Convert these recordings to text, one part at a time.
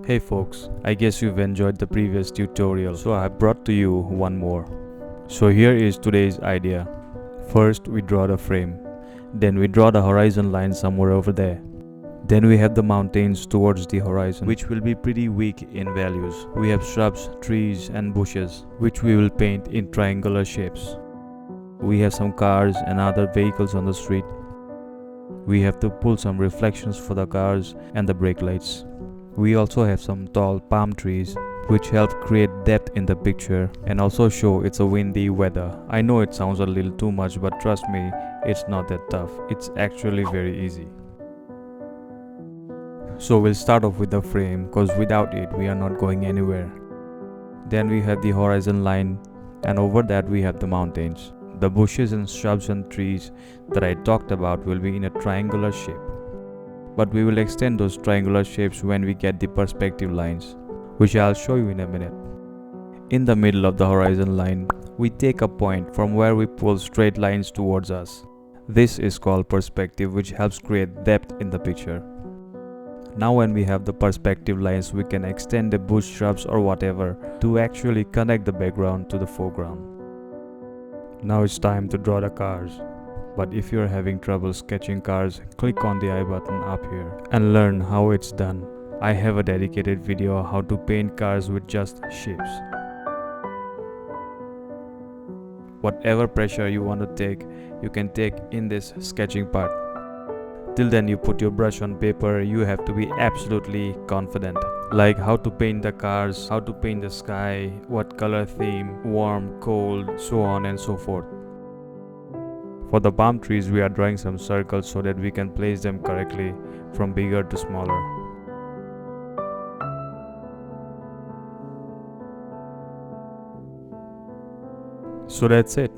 Hey folks, I guess you've enjoyed the previous tutorial, so I brought to you one more. So here is today's idea. First we draw the frame, then we draw the horizon line somewhere over there. Then we have the mountains towards the horizon, which will be pretty weak in values. We have shrubs, trees and bushes, which we will paint in triangular shapes. We have some cars and other vehicles on the street. We have to pull some reflections for the cars and the brake lights. We also have some tall palm trees which help create depth in the picture and also show it's a windy weather. I know it sounds a little too much, but trust me, it's not that tough. It's actually very easy. So we'll start off with the frame because without it we are not going anywhere. Then we have the horizon line and over that we have the mountains. The bushes and shrubs and trees that I talked about will be in a triangular shape. But we will extend those triangular shapes when we get the perspective lines, which I'll show you in a minute. In the middle of the horizon line, we take a point from where we pull straight lines towards us. This is called perspective, which helps create depth in the picture. Now when we have the perspective lines, we can extend the bush, shrubs or whatever to actually connect the background to the foreground. Now it's time to draw the cars. But if you're having trouble sketching cars, click on the I button up here and learn how it's done. I have a dedicated video on how to paint cars with just shapes. Whatever pressure you want to take, you can take in this sketching part. Till then you put your brush on paper, you have to be absolutely confident. Like how to paint the cars, how to paint the sky, what color theme, warm, cold, so on and so forth. For the palm trees, we are drawing some circles so that we can place them correctly from bigger to smaller. So that's it.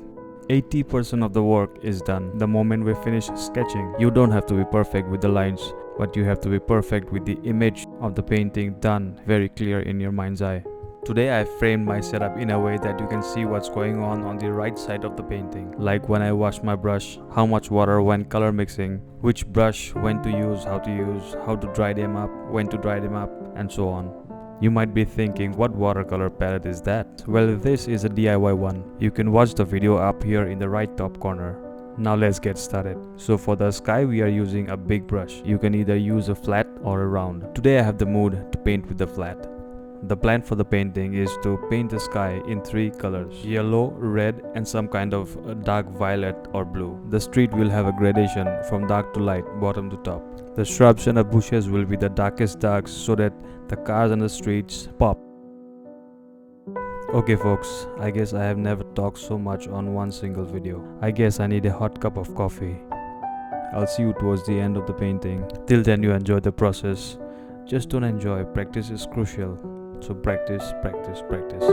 80% of the work is done. The moment we finish sketching, you don't have to be perfect with the lines, but you have to be perfect with the image of the painting done very clear in your mind's eye. Today I framed my setup in a way that you can see what's going on the right side of the painting. Like when I wash my brush, how much water when color mixing, which brush when to use, how to dry them up, when to dry them up, and so on. You might be thinking, what watercolor palette is that? Well, this is a DIY one. You can watch the video up here in the right top corner. Now let's get started. So for the sky we are using a big brush. You can either use a flat or a round. Today I have the mood to paint with the flat. The plan for the painting is to paint the sky in 3 colors: yellow, red and some kind of dark violet or blue. The street will have a gradation from dark to light, bottom to top. The shrubs and the bushes will be the darkest darks so that the cars and the streets pop. Okay folks, I guess I have never talked so much on one single video. I guess I need a hot cup of coffee. I'll see you towards the end of the painting. Till then you enjoy the process. Just don't enjoy, practice is crucial. So practice, practice, practice.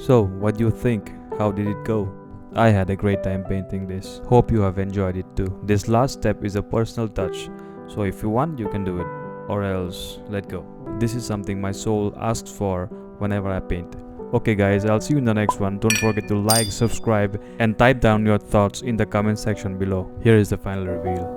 So, what do you think? How did it go? I had a great time painting this. Hope you have enjoyed it too. This last step is a personal touch, so if you want, you can do it, or else let go. This is something my soul asks for whenever I paint. Okay guys, I'll see you in the next one. Don't forget to like, subscribe, and type down your thoughts in the comment section below. Here is the final reveal.